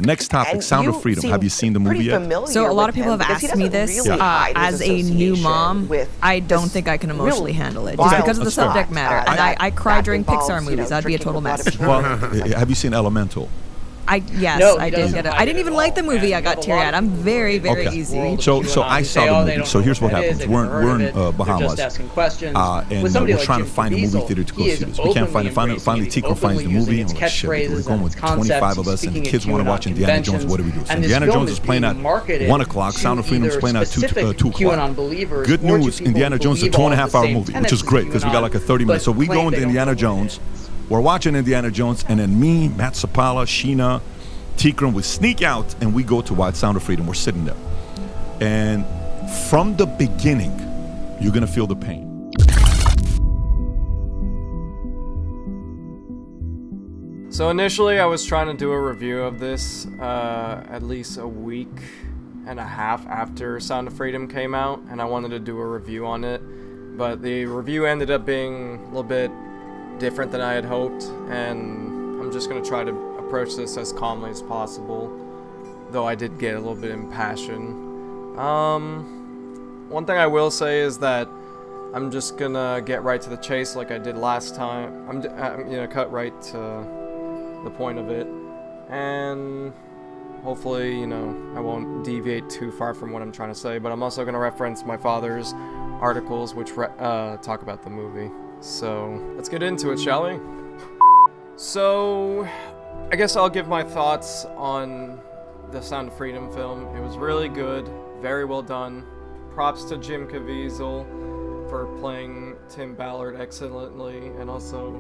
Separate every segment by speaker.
Speaker 1: Next topic, Sound of Freedom. Have you seen the movie yet?
Speaker 2: So a lot of people have asked me this. As a new mom, I don't think I can emotionally handle it just because of the subject matter. And I cry during Pixar movies. I'd be a total mess.
Speaker 1: Well, have you seen Elemental?
Speaker 2: Yes, I did get it. I didn't even like the movie. I got teary-eyed. I'm very, very easy.
Speaker 1: So I saw the movie. So here's what happens. We're in Bahamas, and we're trying to find a movie theater to go see this. We can't find it. Finally, Tico finds the movie, and we're like, shit, we're going with 25 of us, and the kids want to watch Indiana Jones. What do we do? So Indiana Jones is playing at 1 o'clock. Sound of Freedom is playing at 2 o'clock. Good news, Indiana Jones is a 2.5-hour movie, which is great because we got like a 30 minutes. So we go into Indiana Jones. We're watching Indiana Jones, and then me, Matt Sapala, Sheena, Tikram, we sneak out and we go to watch Sound of Freedom. We're sitting there. And from the beginning, you're going to feel the pain.
Speaker 3: So initially, I was trying to do a review of this at least a week and a half after Sound of Freedom came out, and I wanted to do a review on it. But the review ended up being a little bit different than I had hoped, and I'm just going to try to approach this as calmly as possible, though I did get a little bit impassioned. One thing I will say is that I'm just gonna get right to the chase like I did last time. I'm gonna cut right to the point of it, and hopefully, I won't deviate too far from what I'm trying to say, but I'm also gonna reference my father's articles which talk about the movie. So let's get into it, shall we? So I guess I'll give my thoughts on the Sound of Freedom film. It was really good, very well done. Props to Jim Caviezel for playing Tim Ballard excellently, and also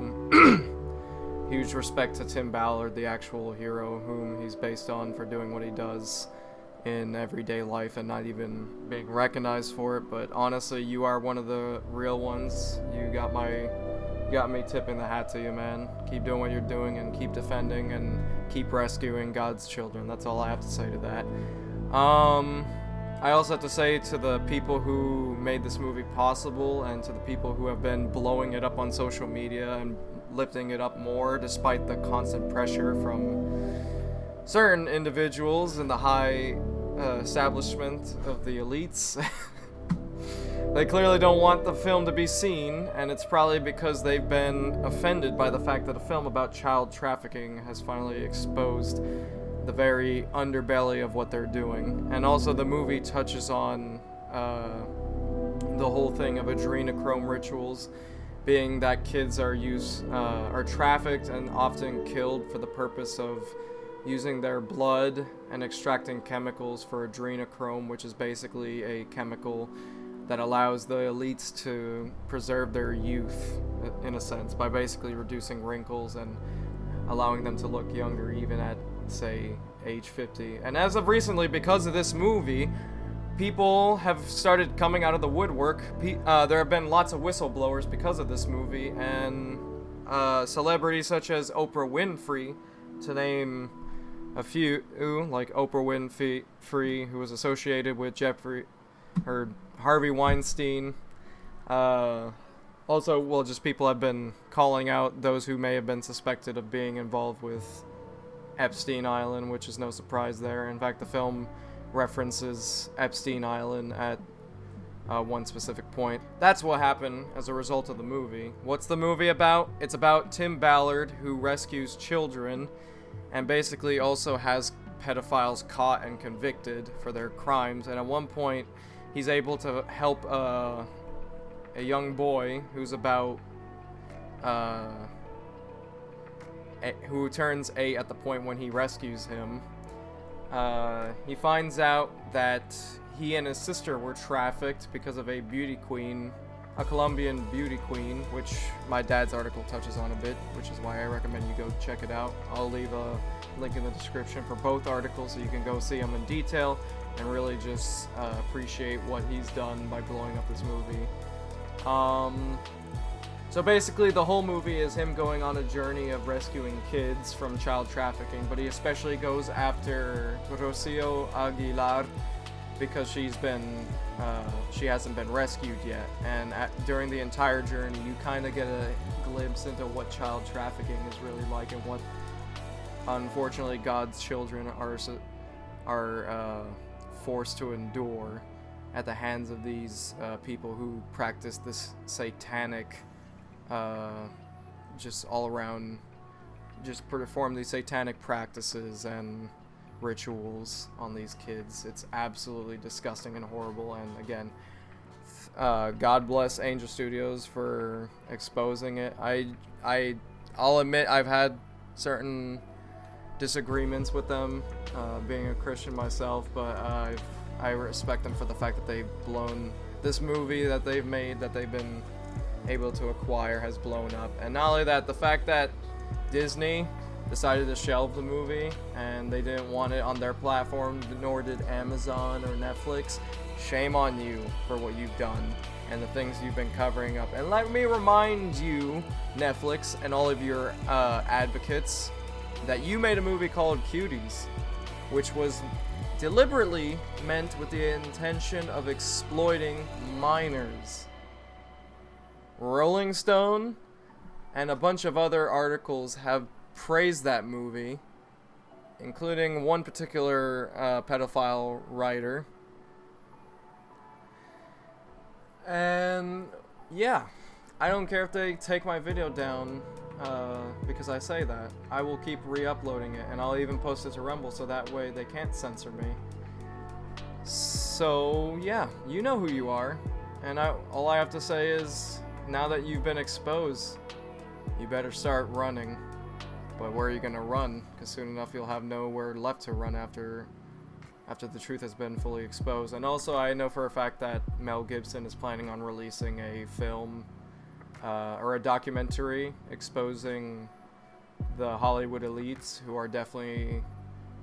Speaker 3: huge respect to Tim Ballard, the actual hero whom he's based on, for doing what he does in everyday life and not even being recognized for it. But honestly, you are one of the real ones. You got me tipping the hat to you, man. Keep doing what you're doing and keep defending and keep rescuing God's children. That's all I have to say to that. I also have to say to the people who made this movie possible and to the people who have been blowing it up on social media and lifting it up more despite the constant pressure from certain individuals in the high establishment of the elites. They clearly don't want the film to be seen, and it's probably because they've been offended by the fact that a film about child trafficking has finally exposed the very underbelly of what they're doing. And also the movie touches on the whole thing of adrenochrome rituals, being that kids are trafficked and often killed for the purpose of using their blood and extracting chemicals for adrenochrome, which is basically a chemical that allows the elites to preserve their youth, in a sense, by basically reducing wrinkles and allowing them to look younger even at, say, age 50. And as of recently, because of this movie, people have started coming out of the woodwork. There have been lots of whistleblowers because of this movie, and celebrities such as Oprah Winfrey, to name a few, like Oprah Winfrey, who was associated with Harvey Weinstein. Also, just people have been calling out those who may have been suspected of being involved with Epstein Island, which is no surprise there. In fact, the film references Epstein Island at one specific point. That's what happened as a result of the movie. What's the movie about? It's about Tim Ballard, who rescues children and basically also has pedophiles caught and convicted for their crimes. And at one point, he's able to help a young boy who's about who turns 8 at the point when he rescues him. He finds out that he and his sister were trafficked because of a beauty queen, a Colombian beauty queen, which my dad's article touches on a bit, which is why I recommend you go check it out. I'll leave a link in the description for both articles so you can go see them in detail and really just appreciate what he's done by blowing up this movie. So basically the whole movie is him going on a journey of rescuing kids from child trafficking, but he especially goes after Rocio Aguilar because she hasn't been rescued yet. And during the entire journey, you kind of get a glimpse into what child trafficking is really like and what unfortunately God's children are forced to endure at the hands of these people who practice this satanic, just all around, just perform these satanic practices and rituals on these kids. It's absolutely disgusting and horrible. And again, God bless Angel Studios for exposing it. I'll admit I've had certain disagreements with them, being a Christian myself, but I respect them for the fact that they've blown this movie that they've made, that they've been able to acquire, has blown up. And not only that, the fact that Disney decided to shelve the movie and they didn't want it on their platform, nor did Amazon or Netflix. Shame on you for what you've done and the things you've been covering up. And let me remind you, Netflix and all of your advocates, that you made a movie called Cuties, which was deliberately meant with the intention of exploiting minors. Rolling Stone and a bunch of other articles have praised that movie, including one particular pedophile writer. And yeah, I don't care if they take my video down because I say that. I will keep re-uploading it, and I'll even post it to Rumble so that way they can't censor me. So yeah, you know who you are, and all I have to say is, now that you've been exposed, you better start running. But where are you gonna run? Because soon enough you'll have nowhere left to run after the truth has been fully exposed. And also, I know for a fact that Mel Gibson is planning on releasing a film or a documentary exposing the Hollywood elites,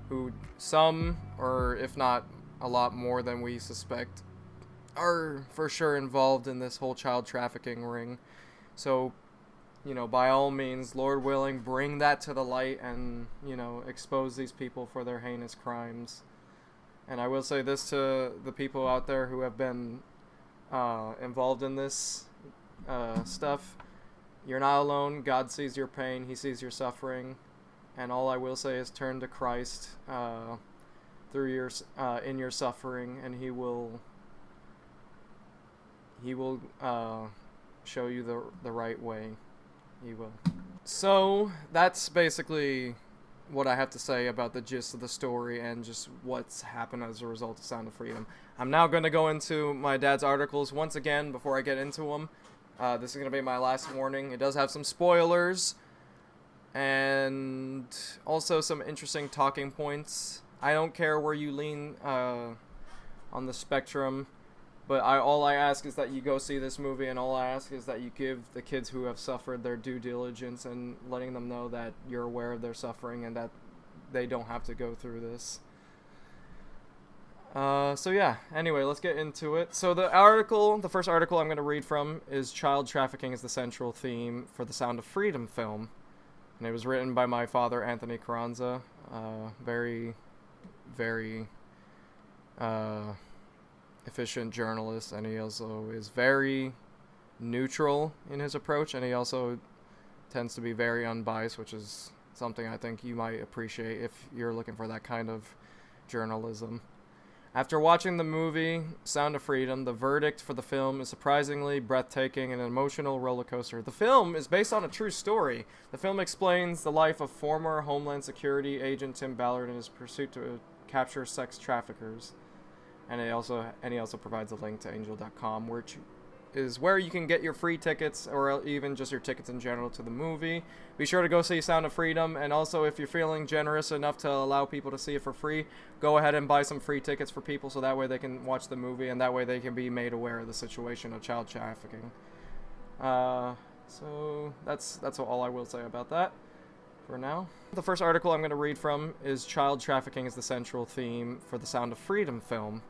Speaker 3: who some, or if not a lot more than we suspect, are for sure involved in this whole child trafficking ring. So, by all means, Lord willing, bring that to the light and, expose these people for their heinous crimes. And I will say this to the people out there who have been involved in this stuff. You're not alone. God sees your pain. He sees your suffering. And all I will say is turn to Christ through in your suffering, and He will show you the right way. He will. So that's basically what I have to say about the gist of the story and just what's happened as a result of Sound of Freedom. I'm now going to go into my dad's articles once again before I get into them. This is going to be my last warning. It does have some spoilers and also some interesting talking points. I don't care where you lean on the spectrum, but all I ask is that you go see this movie, and all I ask is that you give the kids who have suffered their due diligence and letting them know that you're aware of their suffering and that they don't have to go through this. So yeah, anyway, let's get into it. So the first article I'm going to read from is Child Trafficking is the Central Theme for the Sound of Freedom film. And it was written by my father, Anthony Carranza. Very, very efficient journalist, and he also is very neutral in his approach, and he also tends to be very unbiased, which is something I think you might appreciate if you're looking for that kind of journalism. After watching the movie Sound of Freedom, the verdict for the film is surprisingly breathtaking and an emotional roller coaster. The film is based on a true story. The film explains the life of former Homeland Security agent Tim Ballard in his pursuit to capture sex traffickers. And he also provides a link to angel.com, which is where you can get your free tickets, or even just your tickets in general to the movie. Be sure to go see Sound of Freedom, and also if you're feeling generous enough to allow people to see it for free, go ahead and buy some free tickets for people so that way they can watch the movie, and that way they can be made aware of the situation of child trafficking. So that's all I will say about that for now. The first article I'm going to read from is Child Trafficking is the Central Theme for the Sound of Freedom film,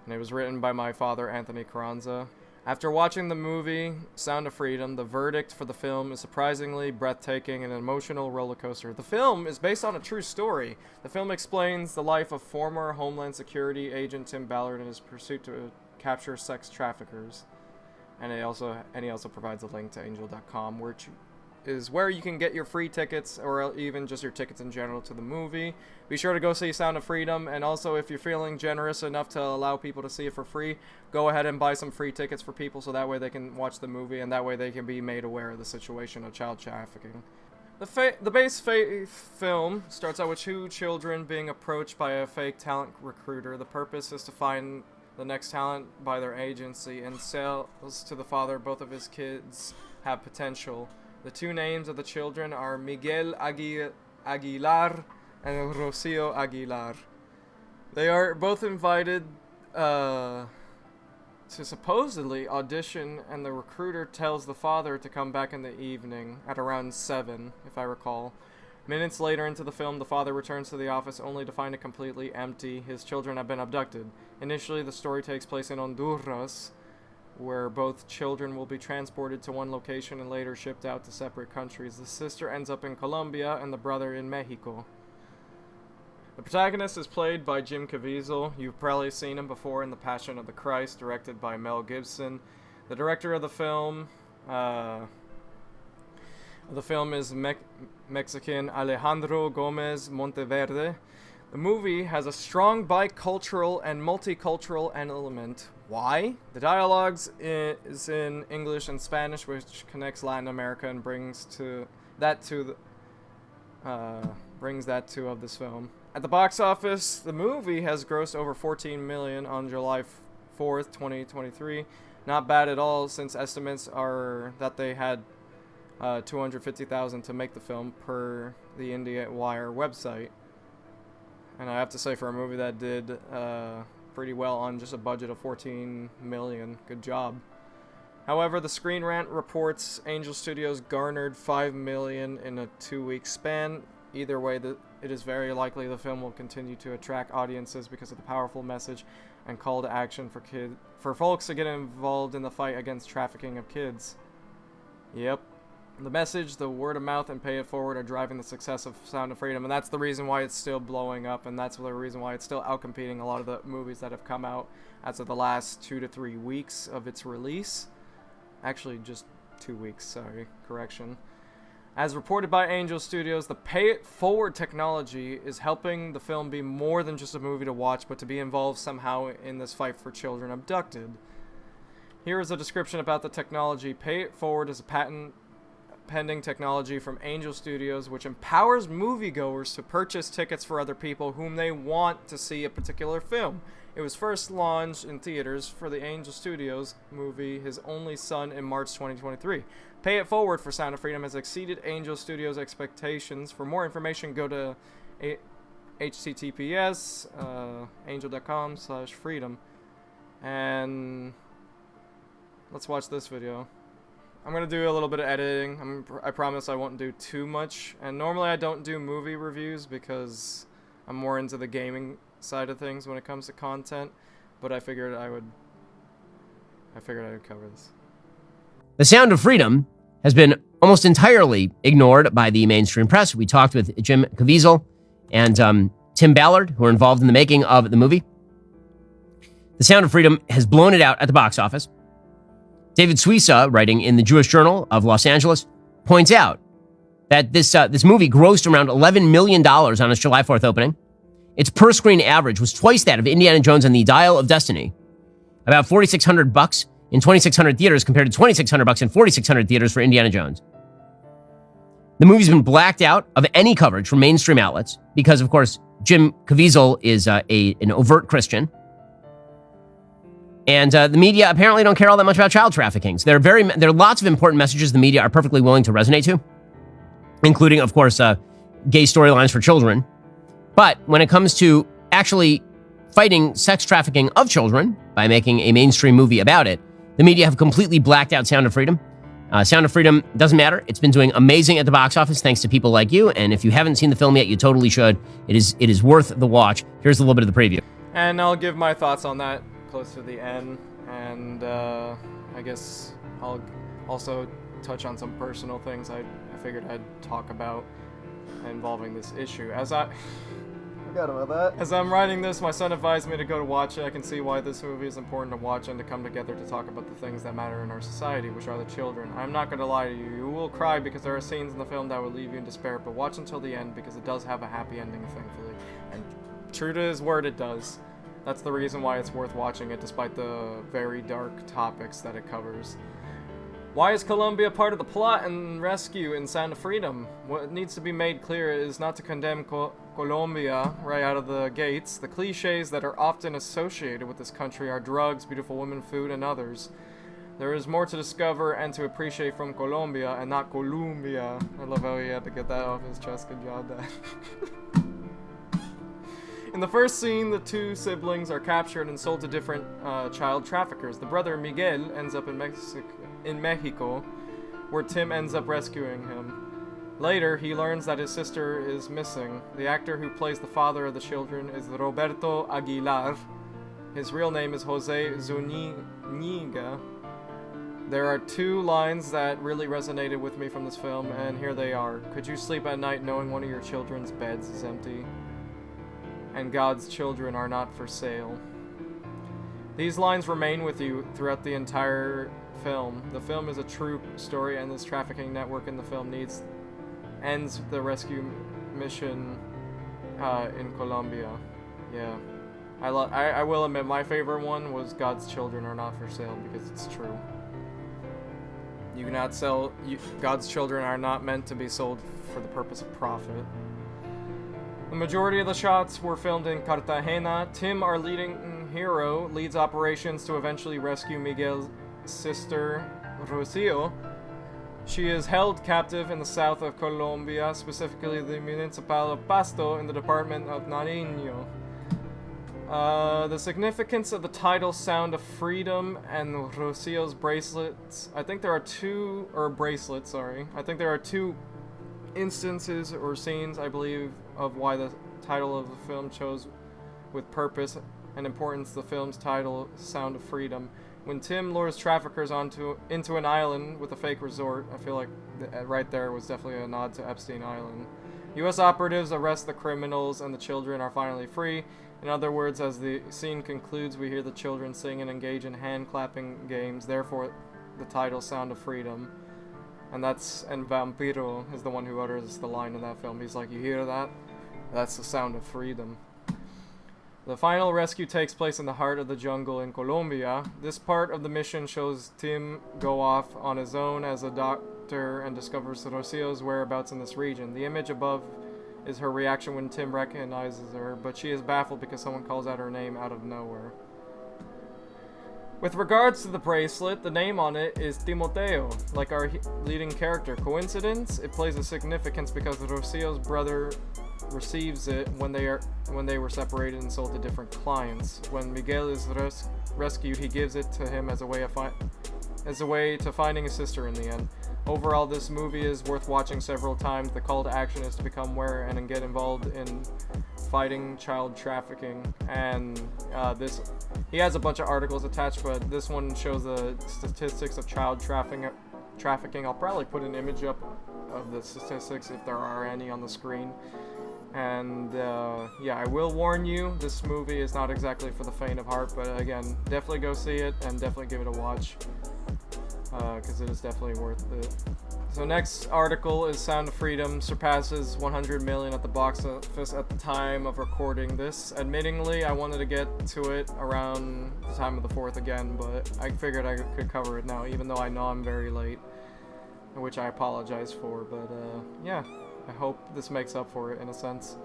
Speaker 3: and it was written by my father, Anthony Carranza. After watching the movie Sound of Freedom, the verdict for the film is surprisingly breathtaking and an emotional roller coaster. The film is based on a true story. The film explains the life of former Homeland Security agent Tim Ballard in his pursuit to capture sex traffickers. And he also provides a link to angel.com, which is where you can get your free tickets, or even just your tickets in general to the movie. Be sure to go see Sound of Freedom, and also if you're feeling generous enough to allow people to see it for free, go ahead and buy some free tickets for people so that way they can watch the movie, and that way they can be made aware of the situation of child trafficking. The base film starts out with two children being approached by a fake talent recruiter. The purpose is to find the next talent by their agency and sells to the father both of his kids have potential. The two names of the children are Miguel Aguilar and Rocio Aguilar. They are both invited to supposedly audition, and the recruiter tells the father to come back in the evening at around 7, if I recall. Minutes later into the film, the father returns to the office only to find it completely empty. His children have been abducted. Initially, the story takes place in Honduras, where both children will be transported to one location and later shipped out to separate countries. The sister ends up in Colombia and the brother in Mexico. The protagonist is played by Jim Caviezel. You've probably seen him before in The Passion of the Christ, directed by Mel Gibson. The director of the film is Mexican Alejandro Gomez Monteverde. The movie has a strong bicultural and multicultural element. Why? The dialogues is in English and Spanish, which connects Latin America and brings that to of this film. At the box office, the movie has grossed over $14 million on July 4th, 2023. Not bad at all, since estimates are that they had $250,000 to make the film per the IndieWire website. And I have to say, for a movie that did pretty well on just a budget of $14 million, good job. However, the Screen Rant reports Angel Studios garnered $5 million in a 2-week span. Either way, it is very likely the film will continue to attract audiences because of the powerful message and call to action for folks to get involved in the fight against trafficking of kids. Yep. The message, the word of mouth, and pay it forward are driving the success of Sound of Freedom, and that's the reason why it's still blowing up, and that's the reason why it's still outcompeting a lot of the movies that have come out as of the last 2 to 3 weeks of its release. Actually, just 2 weeks, sorry, correction. As reported by Angel Studios, the pay it forward technology is helping the film be more than just a movie to watch, but to be involved somehow in this fight for children abducted. Here is a description about the technology. Pay it forward is a patent-pending technology from Angel Studios, which empowers moviegoers to purchase tickets for other people whom they want to see a particular film. It was first launched in theaters for the Angel Studios movie His Only Son in March 2023. Pay it forward for Sound of Freedom has exceeded Angel Studios' expectations. For more information, go to https angel.com/freedom. And let's watch this video. I'm going to do a little bit of editing. I promise I won't do too much. And normally I don't do movie reviews because I'm more into the gaming side of things when it comes to content. But I figured I would cover this.
Speaker 4: The Sound of Freedom has been almost entirely ignored by the mainstream press. We talked with Jim Caviezel and Tim Ballard, who are involved in the making of the movie. The Sound of Freedom has blown it out at the box office. David Suissa, writing in the Jewish Journal of Los Angeles, points out that this movie grossed around $11 million on its July 4th opening. Its per-screen average was twice that of Indiana Jones and the Dial of Destiny, about $4,600 in 2,600 theaters compared to $2,600 in 4,600 theaters for Indiana Jones. The movie's been blacked out of any coverage from mainstream outlets because, of course, Jim Caviezel is an overt Christian. And the media apparently don't care all that much about child trafficking. So there are lots of important messages the media are perfectly willing to resonate to, including, of course, gay storylines for children. But when it comes to actually fighting sex trafficking of children by making a mainstream movie about it, the media have completely blacked out Sound of Freedom. Sound of Freedom doesn't matter. It's been doing amazing at the box office thanks to people like you. And if you haven't seen the film yet, you totally should. It is worth the watch. Here's a little bit of the preview.
Speaker 3: And I'll give my thoughts on that close to the end. And I guess I'll also touch on some personal things I figured I'd talk about involving this issue. As Forgot about that. As I'm writing this, my son advised me to go to watch it. I can see why this movie is important to watch and to come together to talk about the things that matter in our society, which are the children. I'm not going to lie to you. You will cry because there are scenes in the film that will leave you in despair, but watch until the end because it does have a happy ending, thankfully. And true to his word, it does. That's the reason why it's worth watching it, despite the very dark topics that it covers. Why is Colombia part of the plot and rescue in Sound of Freedom? What needs to be made clear is not to condemn Colombia right out of the gates. The cliches that are often associated with this country are drugs, beautiful women, food, and others. There is more to discover and to appreciate from Colombia, and not Colombia. I love how he had to get that off his chest. Good job, Dad. In the first scene, the two siblings are captured and sold to different child traffickers. The brother Miguel ends up in Mexico, where Tim ends up rescuing him. Later, he learns that his sister is missing. The actor who plays the father of the children is Roberto Aguilar. His real name is Jose Zuniga. There are two lines that really resonated with me from this film, and here they are. Could you sleep at night knowing one of your children's beds is empty? And God's children are not for sale. These lines remain with you throughout the entire film. The film is a true story, and this trafficking network in the film ends the rescue mission in Colombia. Yeah, I will admit my favorite one was God's children are not for sale, because it's true. You cannot sell. God's children are not meant to be sold for the purpose of profit. The majority of the shots were filmed in Cartagena. Tim, our leading hero, leads operations to eventually rescue Miguel's sister, Rocio. She is held captive in the south of Colombia, specifically the municipality of Pasto in the department of Nariño. The significance of the title Sound of Freedom and Rocio's bracelets. I think there are two instances or scenes, I believe, of why the title of the film chose with purpose and importance the film's title, Sound of Freedom. When Tim lures traffickers into an island with a fake resort, I feel like right there was definitely a nod to Epstein Island. U.S. operatives arrest the criminals and the children are finally free. In other words, as the scene concludes, we hear the children sing and engage in hand-clapping games, therefore the title Sound of Freedom. And Vampiro is the one who utters the line in that film. He's like, you hear that? That's the sound of freedom. The final rescue takes place in the heart of the jungle in Colombia. This part of the mission shows Tim go off on his own as a doctor and discovers Rocio's whereabouts in this region. The image above is her reaction when Tim recognizes her, but she is baffled because someone calls out her name out of nowhere. With regards to the bracelet, the name on it is Timoteo, like our leading character. Coincidence? It plays a significance because Rocio's brother receives it when they were separated and sold to different clients. When Miguel is rescued, he gives it to him as a way to finding his sister in the end. Overall, this movie is worth watching several times. The call to action is to become aware and get involved in fighting child trafficking, and he has a bunch of articles attached, but this one shows the statistics of child trafficking. I'll probably put an image up of the statistics if there are any on the screen. And yeah, I will warn you, this movie is not exactly for the faint of heart, but again, definitely go see it and definitely give it a watch, because it is definitely worth it. So next article is Sound of Freedom surpasses 100 million at the box office at the time of recording this. Admittingly, I wanted to get to it around the time of the 4th again, but I figured I could cover it now, even though I know I'm very late, which I apologize for, but yeah, I hope this makes up for it in a sense.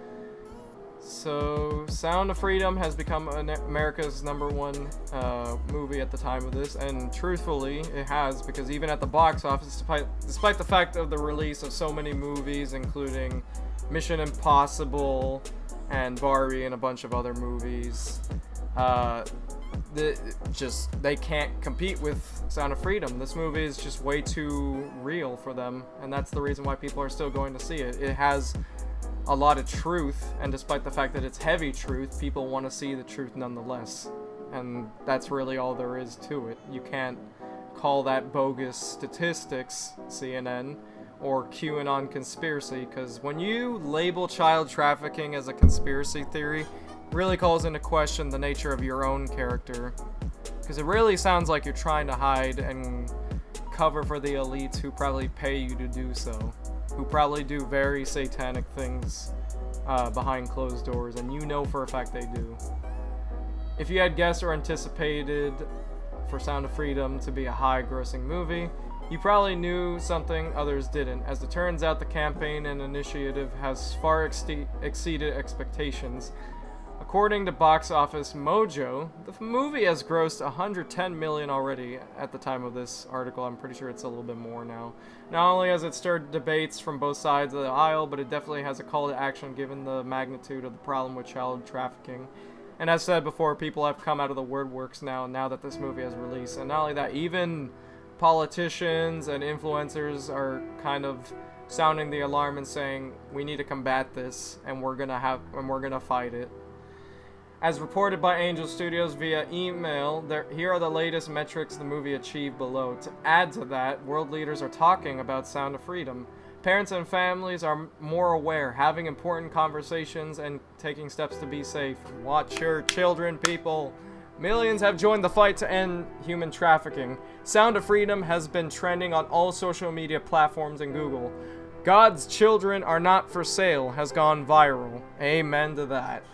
Speaker 3: So, Sound of Freedom has become America's #1 movie at the time of this, and truthfully, it has, because even at the box office, despite the fact of the release of so many movies, including Mission Impossible and Barbie and a bunch of other movies, they can't compete with Sound of Freedom. This movie is just way too real for them, and that's the reason why people are still going to see it. It has a lot of truth, and despite the fact that it's heavy truth, people want to see the truth nonetheless, and that's really all there is to it. You can't call that bogus statistics, CNN, or QAnon conspiracy, because when you label child trafficking as a conspiracy theory, it really calls into question the nature of your own character, because it really sounds like you're trying to hide and cover for the elites who probably pay you to do so, who probably do very satanic things behind closed doors, and you know for a fact they do. If you had guessed or anticipated for Sound of Freedom to be a high-grossing movie, you probably knew something others didn't. As it turns out, the campaign and initiative has far exceeded expectations. According to Box Office Mojo, the movie has grossed $110 million already at the time of this article. I'm pretty sure it's a little bit more now. Not only has it stirred debates from both sides of the aisle, but it definitely has a call to action given the magnitude of the problem with child trafficking. And as said before, people have come out of the woodworks now that this movie has released. And not only that, even politicians and influencers are kind of sounding the alarm and saying we need to combat this, and we're gonna fight it. As reported by Angel Studios via email, here are the latest metrics the movie achieved below. To add to that, world leaders are talking about Sound of Freedom. Parents and families are more aware, having important conversations and taking steps to be safe. Watch your children, people. Millions have joined the fight to end human trafficking. Sound of Freedom has been trending on all social media platforms and Google. God's children are not for sale has gone viral. Amen to that.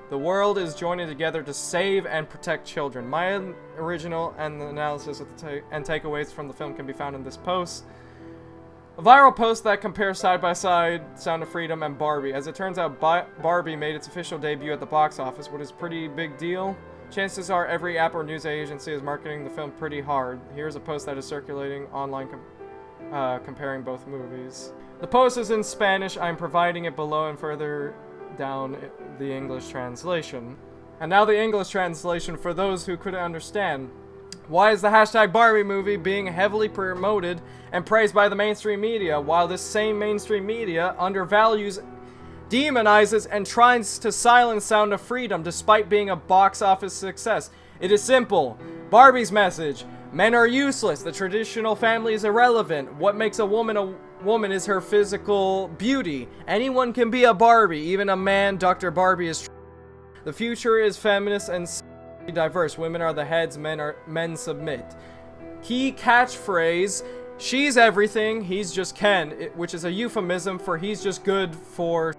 Speaker 3: The world is joining together to save and protect children. My original and the analysis of and takeaways from the film can be found in this post. A viral post that compares side by side Sound of Freedom and Barbie. As it turns out, Barbie made its official debut at the box office, which is a pretty big deal. Chances are every app or news agency is marketing the film pretty hard. Here's a post that is circulating online comparing both movies. The post is in Spanish. I'm providing it below and further down the English translation. And now the English translation for those who couldn't understand. Why is the hashtag Barbie movie being heavily promoted and praised by the mainstream media, while this same mainstream media undervalues, demonizes, and tries to silence Sound of Freedom despite being a box office success? It is simple. Barbie's message: men are useless, the traditional family is irrelevant, what makes a woman is her physical beauty. Anyone can be a Barbie, even a man. Dr. Barbie is the future is feminist and diverse. Women are the heads, men submit. Key catchphrase: she's everything, he's just Ken, which is a euphemism for he's just good for.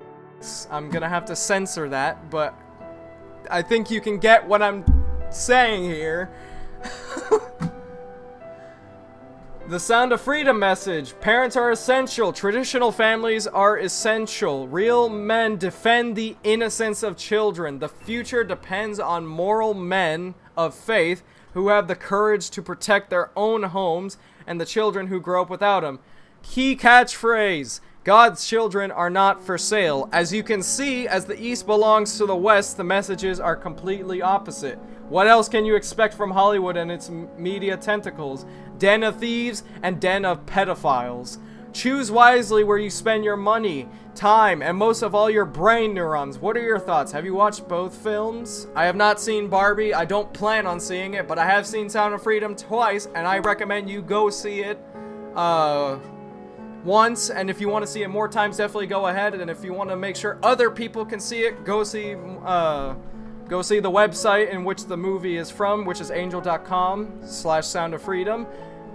Speaker 3: I'm gonna have to censor that, but I think you can get what I'm saying here. The Sound of Freedom message: parents are essential, traditional families are essential, real men defend the innocence of children, the future depends on moral men of faith who have the courage to protect their own homes and the children who grow up without them. Key catchphrase: God's children are not for sale. As you can see, as the East belongs to the West, the messages are completely opposite. What else can you expect from Hollywood and its media tentacles? Den of thieves and den of pedophiles. Choose wisely where you spend your money, time, and most of all your brain neurons. What are your thoughts? Have you watched both films? I have not seen Barbie. I don't plan on seeing it, but I have seen Sound of Freedom twice, and I recommend you go see it once. And if you want to see it more times, definitely go ahead. And if you want to make sure other people can see it, go see the website in which the movie is from, which is angel.com/Sound of Freedom,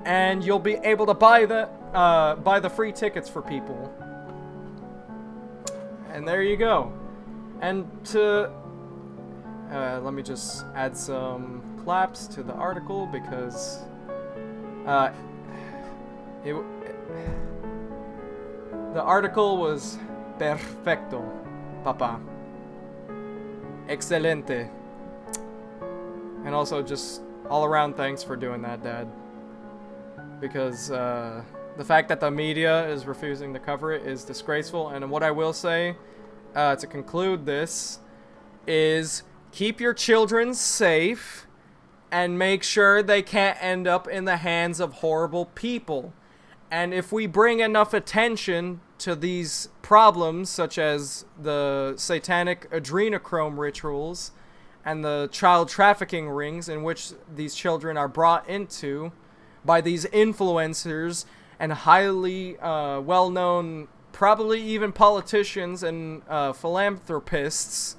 Speaker 3: and you'll be able to buy the free tickets for people. And there you go. And to let me just add some claps to the article because the article was perfecto, papa. Excelente. And also just all around thanks for doing that, Dad. Because the fact that the media is refusing to cover it is disgraceful. And what I will say to conclude this is keep your children safe and make sure they can't end up in the hands of horrible people. And if we bring enough attention to these problems, such as the satanic adrenochrome rituals and the child trafficking rings in which these children are brought into by these influencers and highly well-known, probably even politicians and philanthropists,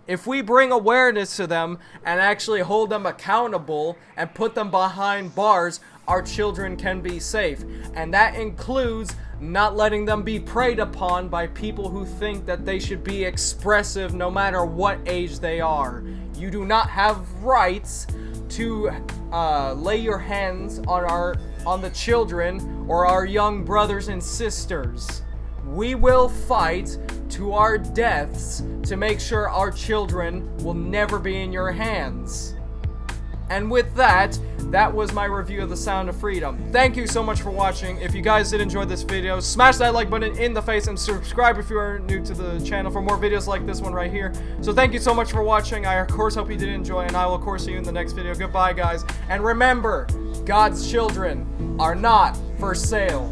Speaker 3: if we bring awareness to them and actually hold them accountable and put them behind bars, our children can be safe. And that includes not letting them be preyed upon by people who think that they should be expressive no matter what age they are. You do not have rights to lay your hands on the children or our young brothers and sisters. We will fight to our deaths to make sure our children will never be in your hands. And with that, that was my review of The Sound of Freedom. Thank you so much for watching. If you guys did enjoy this video, smash that like button in the face and subscribe if you are new to the channel for more videos like this one right here. So thank you so much for watching. I of course hope you did enjoy, and I will of course see you in the next video. Goodbye, guys. And remember, God's children are not for sale.